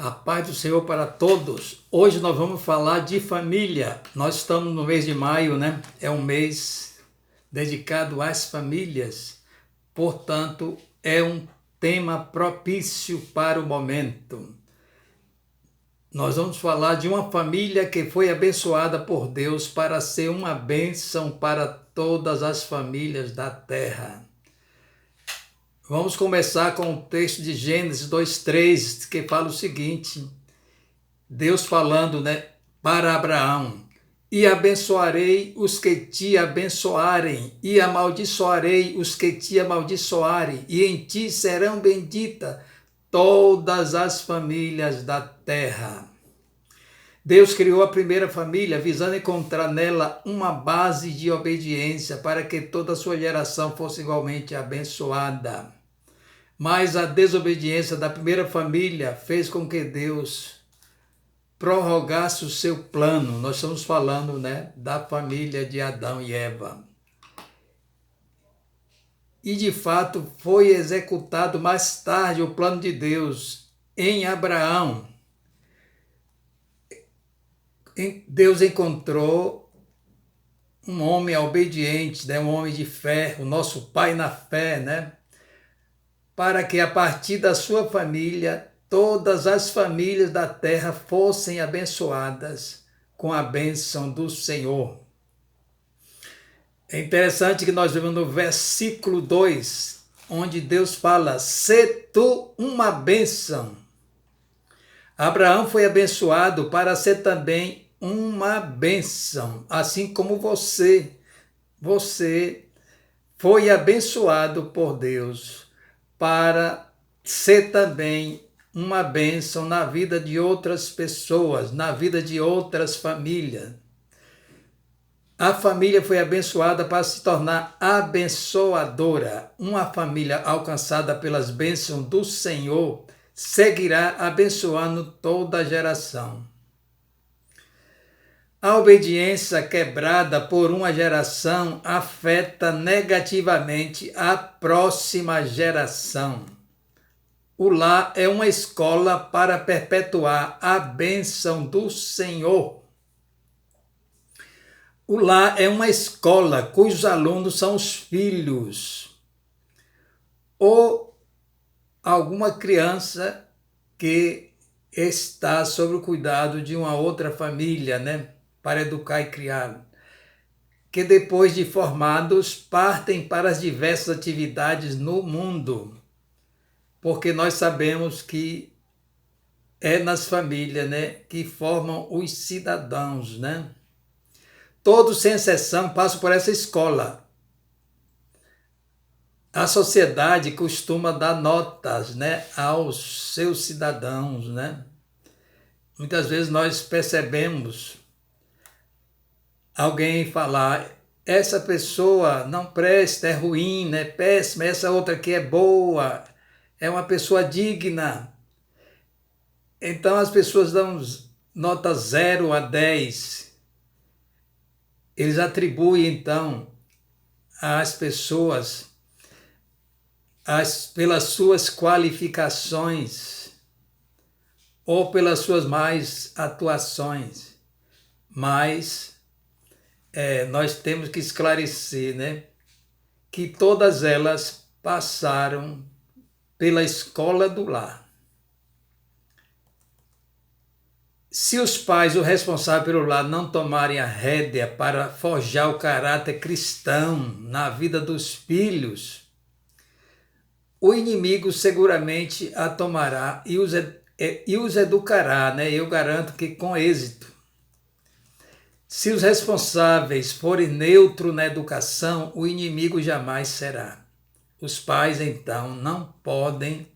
A paz do Senhor para todos. Hoje nós vamos falar de família. Nós estamos no mês de maio, né? É um mês dedicado às famílias. Portanto, é um tema propício para o momento. Nós vamos falar de uma família que foi abençoada por Deus para ser uma bênção para todas as famílias da terra. Vamos começar com o texto de Gênesis 2:3, que fala o seguinte: Deus falando, né, para Abraão: e abençoarei os que te abençoarem, e amaldiçoarei os que te amaldiçoarem, e em ti serão benditas todas as famílias da terra. Deus criou a primeira família visando encontrar nela uma base de obediência para que toda a sua geração fosse igualmente abençoada. Mas a desobediência da primeira família fez com que Deus prorrogasse o seu plano. Nós estamos falando, né, da família de Adão e Eva. E de fato foi executado mais tarde o plano de Deus em Abraão. Deus encontrou um homem obediente, né, um homem de fé, o nosso pai na fé, né, para que a partir da sua família todas as famílias da terra fossem abençoadas com a bênção do Senhor. É interessante que nós vemos no versículo 2, onde Deus fala: "Sê tu uma bênção". Abraão foi abençoado para ser também uma bênção, assim como você foi abençoado por Deus para ser também uma bênção na vida de outras pessoas, na vida de outras famílias. A família foi abençoada para se tornar abençoadora. Uma família alcançada pelas bênçãos do Senhor seguirá abençoando toda a geração. A obediência quebrada por uma geração afeta negativamente a próxima geração. O lar é uma escola para perpetuar a bênção do Senhor. O lar é uma escola cujos alunos são os filhos ou alguma criança que está sob o cuidado de uma outra família, né, para educar e criar, que depois de formados partem para as diversas atividades no mundo, porque nós sabemos que é nas famílias, né, que formam os cidadãos, né? Todos, sem exceção, passam por essa escola. A sociedade costuma dar notas, né, aos seus cidadãos, né? Muitas vezes nós percebemos alguém falar: essa pessoa não presta, é ruim, né, péssima, essa outra aqui é boa, é uma pessoa digna. Então as pessoas dão nota 0 a 10. Eles atribuem então às pessoas pelas suas qualificações ou pelas suas más atuações. Mas nós temos que esclarecer, né, que todas elas passaram pela escola do lar. Se os pais, o responsável pelo lar, não tomarem a rédea para forjar o caráter cristão na vida dos filhos, o inimigo seguramente a tomará e os educará, né? Eu garanto que com êxito. Se os responsáveis forem neutros na educação, o inimigo jamais será. Os pais, então, não podem,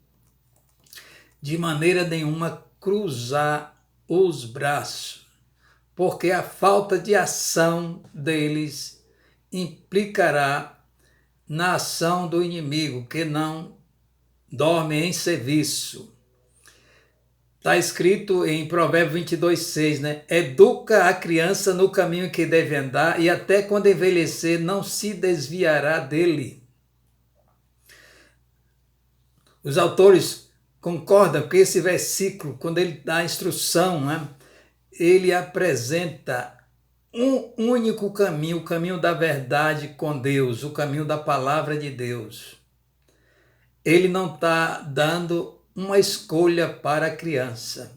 de maneira nenhuma, cruzar os braços, porque a falta de ação deles implicará na ação do inimigo, que não dorme em serviço. Está escrito em Provérbios 22:6, né? Educa a criança no caminho que deve andar, e até quando envelhecer não se desviará dele. Os autores Concorda que esse versículo, quando ele dá a instrução, né, ele apresenta um único caminho, o caminho da verdade com Deus, o caminho da palavra de Deus. Ele não está dando uma escolha para a criança,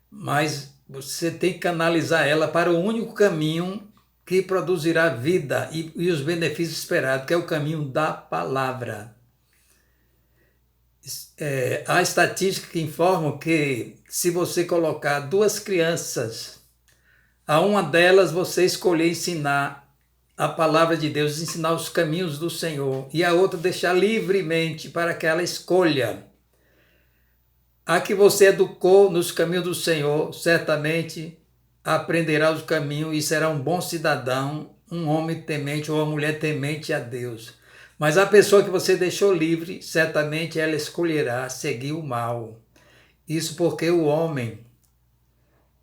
mas você tem que canalizar ela para o único caminho que produzirá vida e os benefícios esperados, que é o caminho da palavra. Há estatísticas que informam que se você colocar duas crianças, a uma delas você escolher ensinar a palavra de Deus, ensinar os caminhos do Senhor, e a outra deixar livremente para que ela escolha. A que você educou nos caminhos do Senhor, certamente aprenderá os caminhos e será um bom cidadão, um homem temente ou uma mulher temente a Deus. Mas a pessoa que você deixou livre, certamente ela escolherá seguir o mal. Isso porque o homem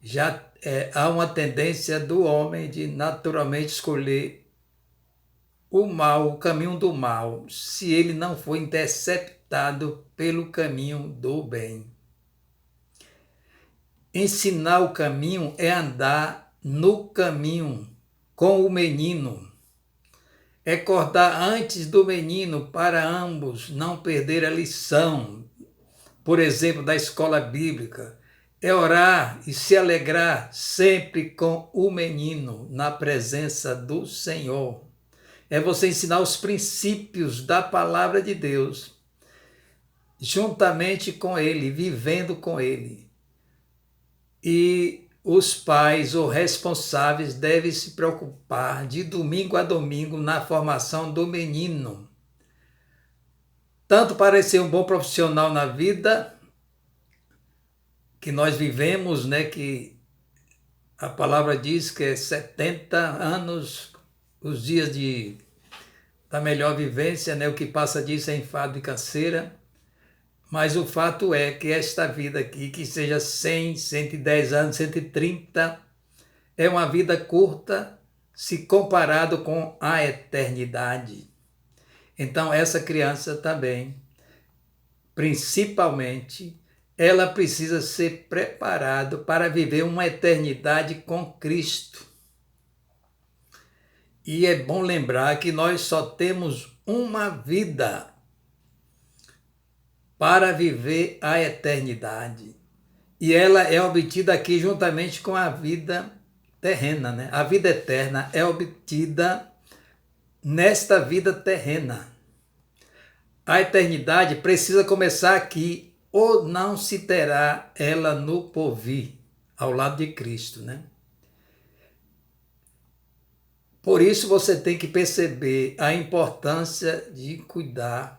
já há uma tendência do homem de naturalmente escolher o mal, o caminho do mal, se ele não for interceptado pelo caminho do bem. Ensinar o caminho é andar no caminho com o menino. É acordar antes do menino para ambos não perder a lição, por exemplo, da escola bíblica. É orar e se alegrar sempre com o menino na presença do Senhor. É você ensinar os princípios da palavra de Deus, juntamente com ele, vivendo com ele. E os pais ou responsáveis devem se preocupar de domingo a domingo na formação do menino, tanto para ser um bom profissional na vida que nós vivemos, né, que a palavra diz que é 70 anos, os dias da melhor vivência, né, o que passa disso é enfado e canseira. Mas o fato é que esta vida aqui, que seja 100, 110 anos, 130, é uma vida curta se comparado com a eternidade. Então essa criança também, principalmente, ela precisa ser preparada para viver uma eternidade com Cristo. E é bom lembrar que nós só temos uma vida para viver a eternidade. E ela é obtida aqui juntamente com a vida terrena, né? A vida eterna é obtida nesta vida terrena. A eternidade precisa começar aqui, ou não se terá ela no porvir, ao lado de Cristo, né? Por isso você tem que perceber a importância de cuidar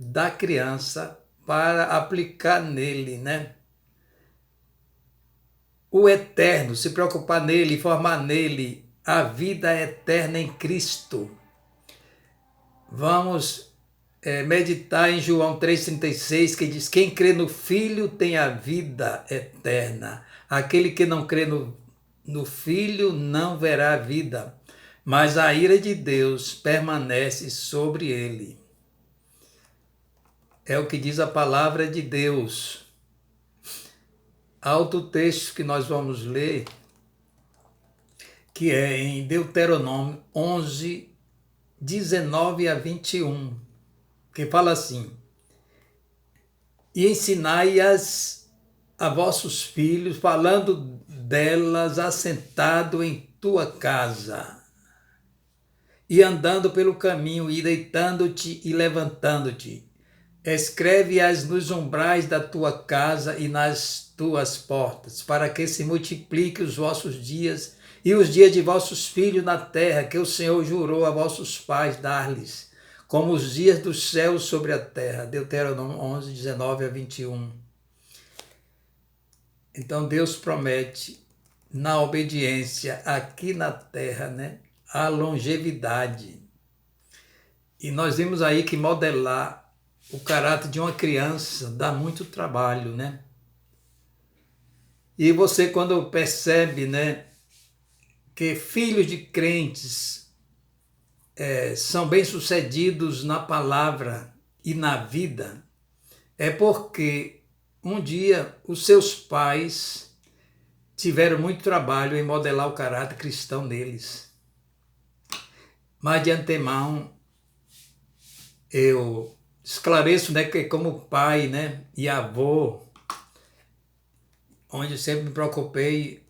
da criança para aplicar nele, né, o eterno, se preocupar nele, formar nele a vida eterna em Cristo. Vamos meditar em João 3,36, que diz: quem crê no Filho tem a vida eterna. Aquele que não crê no Filho não verá a vida, mas a ira de Deus permanece sobre ele. É o que diz a palavra de Deus. Há outro texto que nós vamos ler, que é em Deuteronômio 11, 19 a 21, que fala assim: e ensinai-as a vossos filhos, falando delas assentado em tua casa, e andando pelo caminho, e deitando-te e levantando-te. Escreve-as nos umbrais da tua casa e nas tuas portas, para que se multipliquem os vossos dias e os dias de vossos filhos na terra, que o Senhor jurou a vossos pais dar-lhes, como os dias dos céus sobre a terra. Deuteronômio 11, 19 a 21. Então Deus promete, na obediência aqui na terra, né, a longevidade. E nós vimos aí que modelar o caráter de uma criança dá muito trabalho, né? E você, quando percebe, né, que filhos de crentes são bem-sucedidos na palavra e na vida, é porque um dia os seus pais tiveram muito trabalho em modelar o caráter cristão deles. Mas de antemão, eu esclareço, né, que como pai, né, e avô, onde eu sempre me preocupei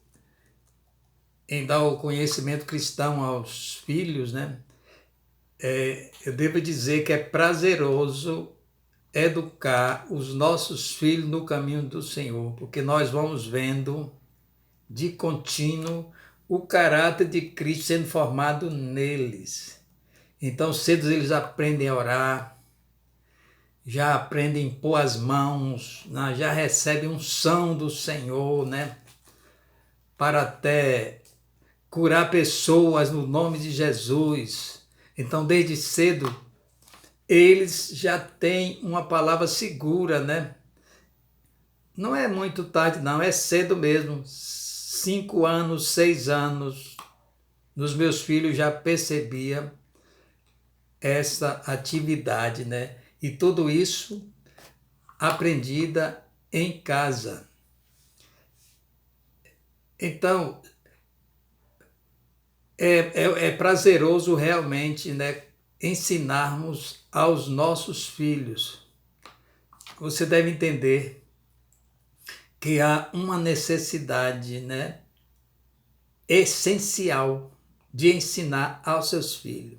em dar o conhecimento cristão aos filhos, né, eu devo dizer que é prazeroso educar os nossos filhos no caminho do Senhor, porque nós vamos vendo de contínuo o caráter de Cristo sendo formado neles. Então, cedo eles aprendem a orar, já aprendem a pôr as mãos, né? Já recebem unção do Senhor, né? Para até curar pessoas no nome de Jesus. Então, desde cedo, eles já têm uma palavra segura, né? Não é muito tarde, não, é cedo mesmo. 5 anos, 6 anos, nos meus filhos já percebia essa atividade, né? E tudo isso aprendida em casa. Então, é prazeroso realmente, né, ensinarmos aos nossos filhos. Você deve entender que há uma necessidade, né, essencial de ensinar aos seus filhos.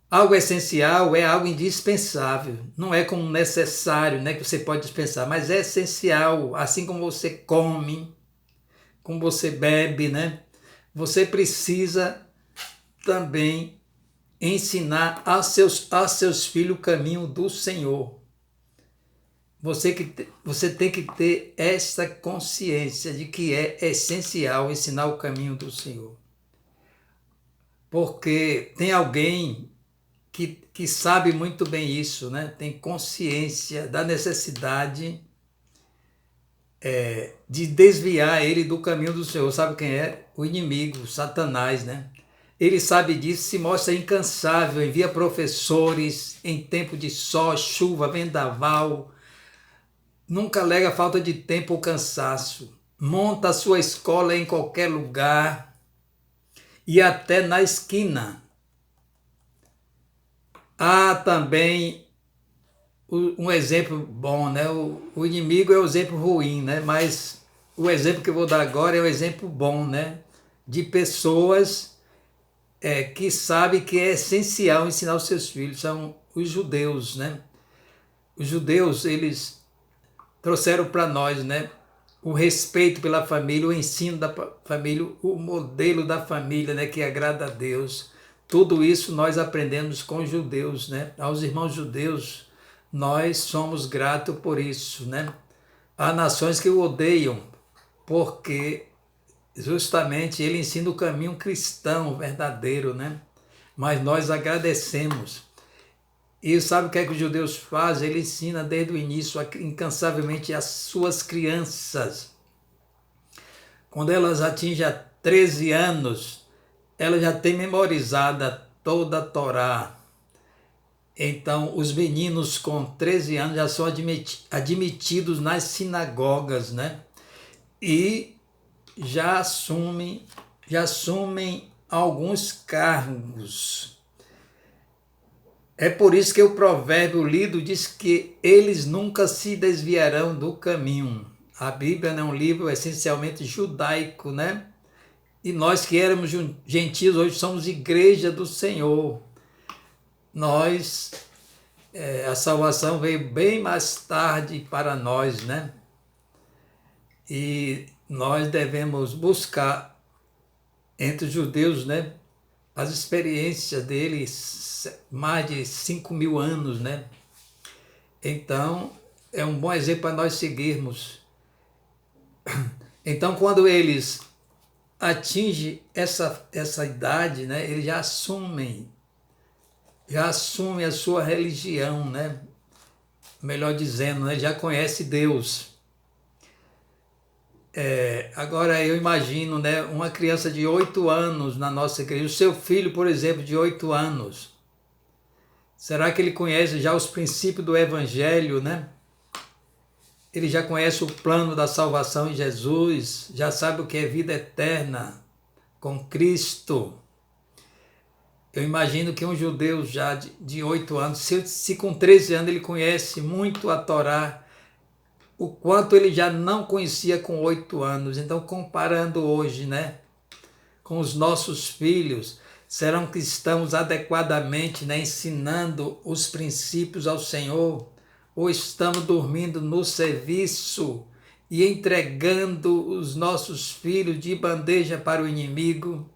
Algo essencial é algo indispensável, não é como necessário, né, que você pode dispensar, mas é essencial, assim como você come, como você bebe, né? Você precisa também ensinar aos seus filhos o caminho do Senhor. Você tem que ter essa consciência de que é essencial ensinar o caminho do Senhor. Porque tem alguém que sabe muito bem isso, né? Tem consciência da necessidade de desviar ele do caminho do Senhor. Sabe quem é? O inimigo, Satanás, né? Ele sabe disso, se mostra incansável, envia professores em tempo de sol, chuva, vendaval, nunca alega falta de tempo ou cansaço, monta a sua escola em qualquer lugar e até na esquina. Há também um exemplo bom, né? O inimigo é o exemplo ruim, né? Mas o exemplo que eu vou dar agora é o exemplo bom, né? De pessoas que sabem que é essencial ensinar os seus filhos, são os judeus, né? Os judeus, eles trouxeram para nós, né, o respeito pela família, o ensino da família, o modelo da família, né, que agrada a Deus. Tudo isso nós aprendemos com os judeus, né? Aos irmãos judeus, nós somos gratos por isso, né? Há nações que o odeiam, porque justamente ele ensina o caminho cristão verdadeiro, né? Mas nós agradecemos. E sabe o que é que os judeus fazem? Ele ensina desde o início incansavelmente as suas crianças. Quando elas atingem 13 anos, ela já tem memorizada toda a Torá. Então, os meninos com 13 anos já são admitidos nas sinagogas, né? E já assumem alguns cargos. É por isso que o provérbio lido diz que eles nunca se desviarão do caminho. A Bíblia é um livro essencialmente judaico, né? E nós que éramos gentios, hoje somos igreja do Senhor. Nós, a salvação veio bem mais tarde para nós, né? E nós devemos buscar entre os judeus, né, as experiências deles, mais de 5.000 anos, né? Então, é um bom exemplo para nós seguirmos. Então, quando eles atingem essa idade, né, eles já assumem a sua religião, né? Melhor dizendo, né, já conhece Deus. Agora eu imagino, né, uma criança de 8 anos na nossa igreja, o seu filho, por exemplo, de 8 anos, Será que ele conhece já os princípios do Evangelho, né? Ele já conhece o plano da salvação em Jesus, já sabe o que é vida eterna com Cristo. Eu imagino que um judeu já de 8 anos, se com 13 anos ele conhece muito a Torá, o quanto ele já não conhecia com 8 anos. Então, comparando hoje, né, com os nossos filhos, serão que estamos adequadamente, né, ensinando os princípios ao Senhor? Ou estamos dormindo no serviço e entregando os nossos filhos de bandeja para o inimigo?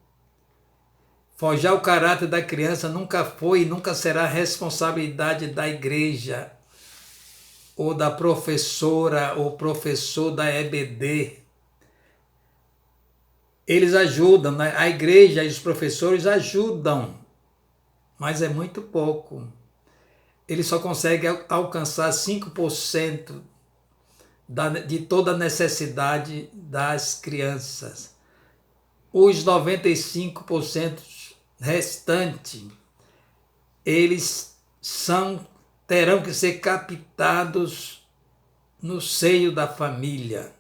Forjar o caráter da criança nunca foi e nunca será responsabilidade da igreja, ou da professora ou professor da EBD. Eles ajudam, né? A igreja e os professores ajudam, mas é muito pouco. Eles só conseguem alcançar 5% de toda a necessidade das crianças. Os 95% restantes, eles terão que ser captados no seio da família.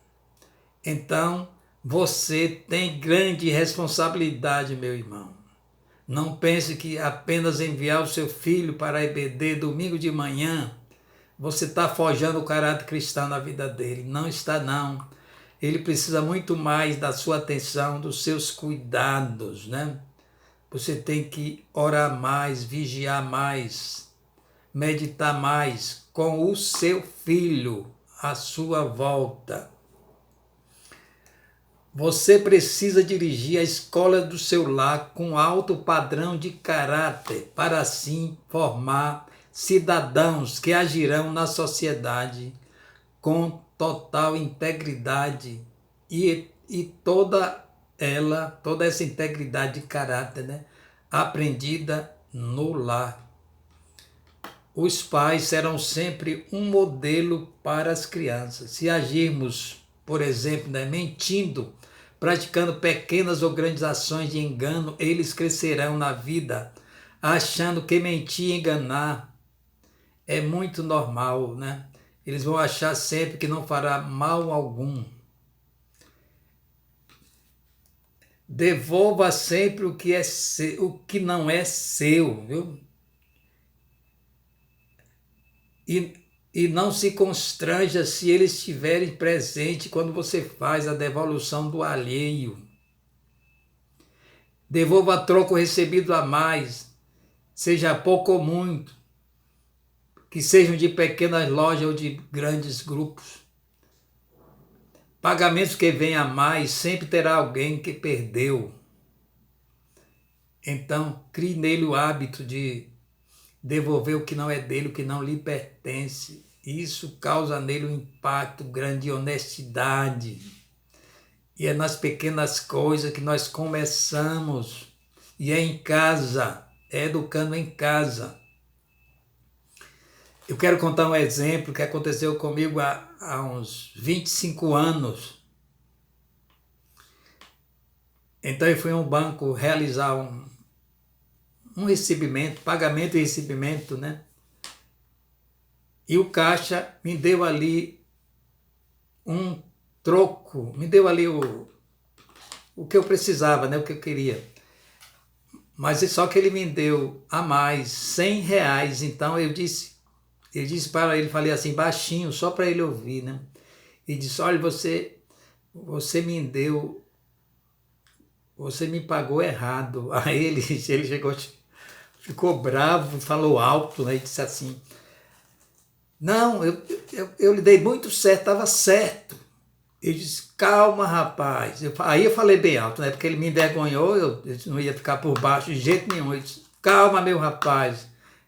Então, você tem grande responsabilidade, meu irmão. Não pense que apenas enviar o seu filho para a EBD domingo de manhã, você está forjando o caráter cristão na vida dele. Não está, não. Ele precisa muito mais da sua atenção, dos seus cuidados, né? Você tem que orar mais, vigiar mais, meditar mais com o seu filho à sua volta. Você precisa dirigir a escola do seu lar com alto padrão de caráter, para assim formar cidadãos que agirão na sociedade com total integridade e toda essa integridade de caráter, né, aprendida no lar. Os pais serão sempre um modelo para as crianças. Se agirmos, por exemplo, né, mentindo, praticando pequenas ou grandes ações de engano, eles crescerão na vida achando que mentir e enganar é muito normal, né? Eles vão achar sempre que não fará mal algum. Devolva sempre o que não é seu, viu? E não se constranja se eles estiverem presentes quando você faz a devolução do alheio. Devolva troco recebido a mais, seja pouco ou muito, que sejam de pequenas lojas ou de grandes grupos. Pagamentos que venham a mais, sempre terá alguém que perdeu. Então, crie nele o hábito de devolver o que não é dele, o que não lhe pertence. Isso causa nele um impacto grande de honestidade. E é nas pequenas coisas que nós começamos. E é em casa, é educando em casa. Eu quero contar um exemplo que aconteceu comigo há uns 25 anos. Então eu fui a um banco realizar um recebimento, pagamento e recebimento, né? E o caixa me deu ali um troco, me deu ali o que eu precisava, né? O que eu queria. Mas só que ele me deu a mais R$ 100. Então eu disse para ele, falei assim, baixinho, só para ele ouvir, né? E disse, olha, você me pagou errado. Aí ele chegou, ficou bravo, falou alto, né? E disse assim, não, eu lhe dei muito certo, estava certo. Ele disse, calma, rapaz. Aí eu falei bem alto, né? Porque ele me envergonhou, eu não ia ficar por baixo de jeito nenhum. Ele disse, calma, meu rapaz,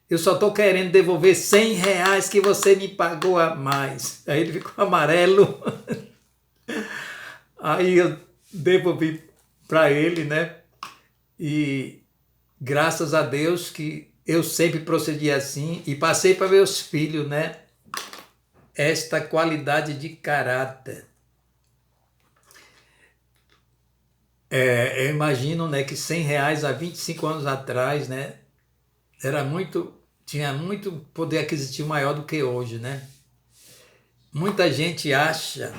eu só estou querendo devolver R$ 100 que você me pagou a mais. Aí ele ficou amarelo. Aí eu devolvi para ele, né? E graças a Deus que eu sempre procedi assim e passei para meus filhos, né? Esta qualidade de caráter. Eu imagino, né, que R$ 100 há 25 anos atrás, né, era muito tinha muito poder aquisitivo maior do que hoje, né? Muita gente acha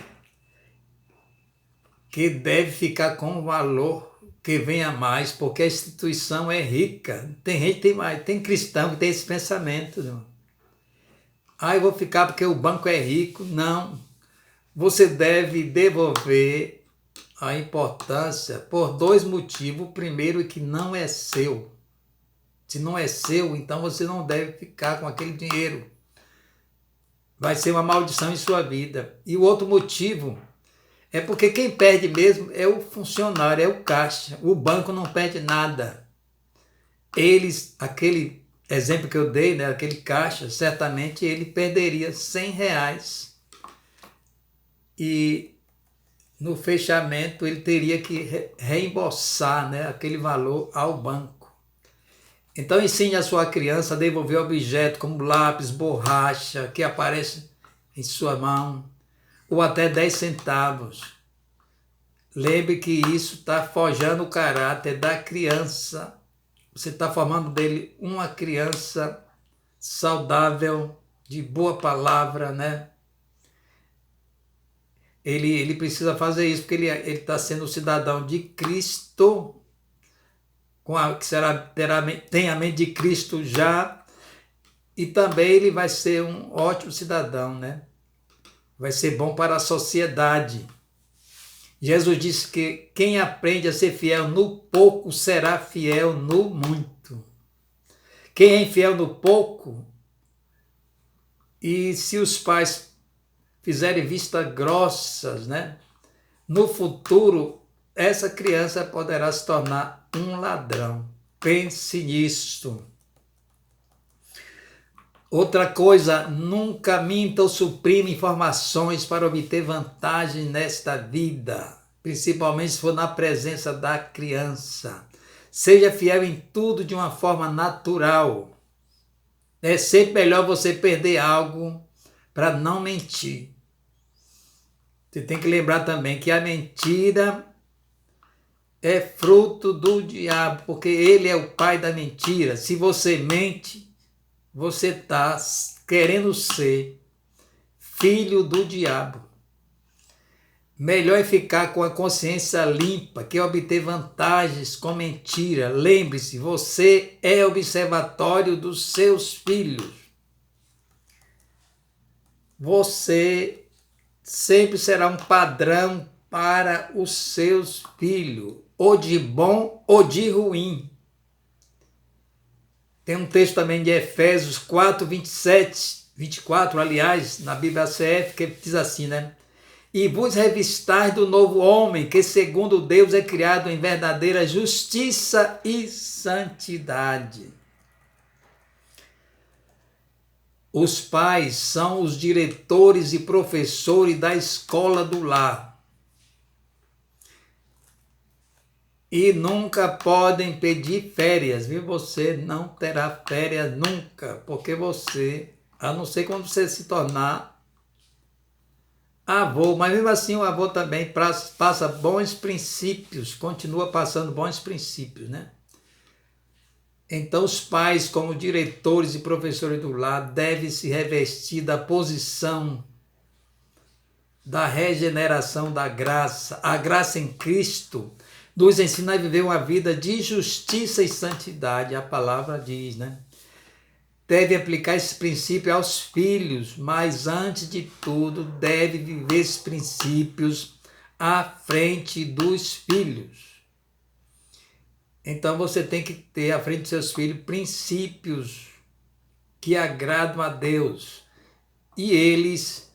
que deve ficar com um valor que venha mais, porque a instituição é rica. Tem gente, tem cristão que tem esse pensamento. Não? Eu vou ficar porque o banco é rico. Não. Você deve devolver a importância por dois motivos. O primeiro é que não é seu. Se não é seu, então você não deve ficar com aquele dinheiro. Vai ser uma maldição em sua vida. E o outro motivo é porque quem perde mesmo é o funcionário, é o caixa. O banco não perde nada. Aquele exemplo que eu dei, né, aquele caixa, certamente ele perderia R$100. E no fechamento ele teria que reembolsar, né, aquele valor ao banco. Então ensine a sua criança a devolver objetos como lápis, borracha, que aparece em sua mão, ou até 10 centavos. Lembre que isso está forjando o caráter da criança. Você está formando dele uma criança saudável, de boa palavra, né? Ele precisa fazer isso porque ele está sendo um cidadão de Cristo, tem a mente de Cristo já, e também ele vai ser um ótimo cidadão, né? Vai ser bom para a sociedade. Jesus disse que quem aprende a ser fiel no pouco será fiel no muito. Quem é infiel no pouco, e se os pais fizerem vista grossas, né? No futuro, essa criança poderá se tornar um ladrão. Pense nisto. Outra coisa, nunca minta ou suprima informações para obter vantagem nesta vida, principalmente se for na presença da criança. Seja fiel em tudo de uma forma natural. É sempre melhor você perder algo para não mentir. Você tem que lembrar também que a mentira é fruto do diabo, porque ele é o pai da mentira. Se você mente, você está querendo ser filho do diabo. Melhor é ficar com a consciência limpa que obter vantagens com mentira. Lembre-se, você é observatório dos seus filhos. Você sempre será um padrão para os seus filhos, ou de bom ou de ruim. Tem um texto também de Efésios 4, 27, 24, aliás, na Bíblia CF, que diz assim, né? E vos revistais do novo homem, que segundo Deus é criado em verdadeira justiça e santidade. Os pais são os diretores e professores da escola do lar. E nunca podem pedir férias, viu? Você não terá férias nunca, porque você, a não ser quando você se tornar avô, mas mesmo assim o avô também passa bons princípios, continua passando bons princípios, né? Então os pais, como diretores e professores do lar, devem se revestir da posição da regeneração da graça. A graça em Cristo nos ensina a viver uma vida de justiça e santidade, a palavra diz, né? Deve aplicar esse princípio aos filhos, mas antes de tudo deve viver esses princípios à frente dos filhos. Então você tem que ter à frente dos seus filhos princípios que agradam a Deus, e eles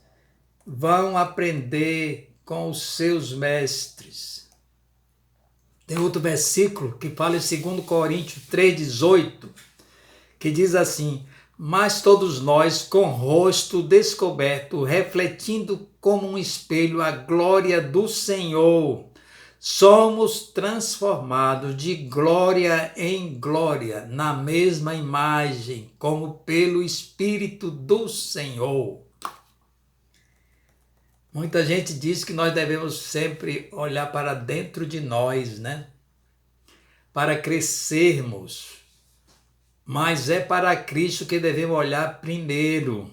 vão aprender com os seus mestres. Tem outro versículo que fala em 2 Coríntios 3,18, que diz assim: mas todos nós, com o rosto descoberto, refletindo como um espelho a glória do Senhor, somos transformados de glória em glória, na mesma imagem, como pelo Espírito do Senhor. Muita gente diz que nós devemos sempre olhar para dentro de nós, né? Para crescermos. mas é para Cristo que devemos olhar primeiro.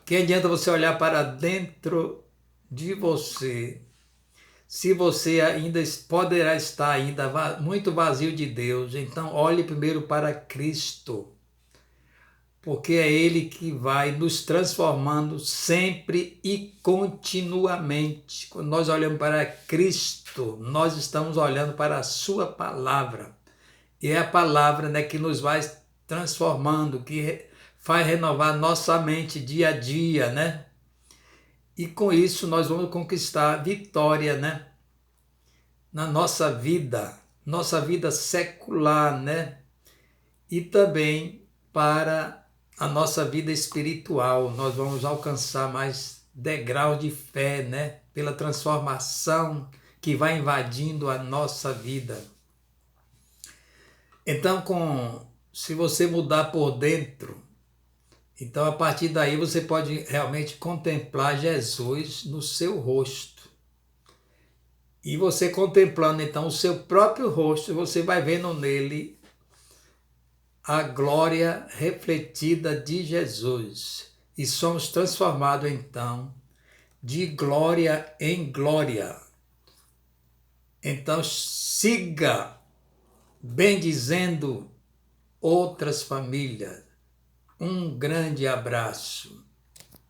Que adianta você olhar para dentro de você, se você ainda poderá estar ainda muito vazio de Deus. Então olhe primeiro para Cristo, porque é Ele que vai nos transformando sempre e continuamente. Quando nós olhamos para Cristo, nós estamos olhando para a sua palavra. E é a palavra, né, que nos vai transformando, que faz renovar nossa mente dia a dia, né? E com isso nós vamos conquistar vitória, né, na nossa vida secular, né? E também para a nossa vida espiritual. Nós vamos alcançar mais degraus de fé, né? Pela transformação que vai invadindo a nossa vida. Então, se você mudar por dentro, então a partir daí você pode realmente contemplar Jesus no seu rosto. E você contemplando então o seu próprio rosto, você vai vendo nele a glória refletida de Jesus. E somos transformados então de glória em glória. Então siga bendizendo outras famílias. Um grande abraço.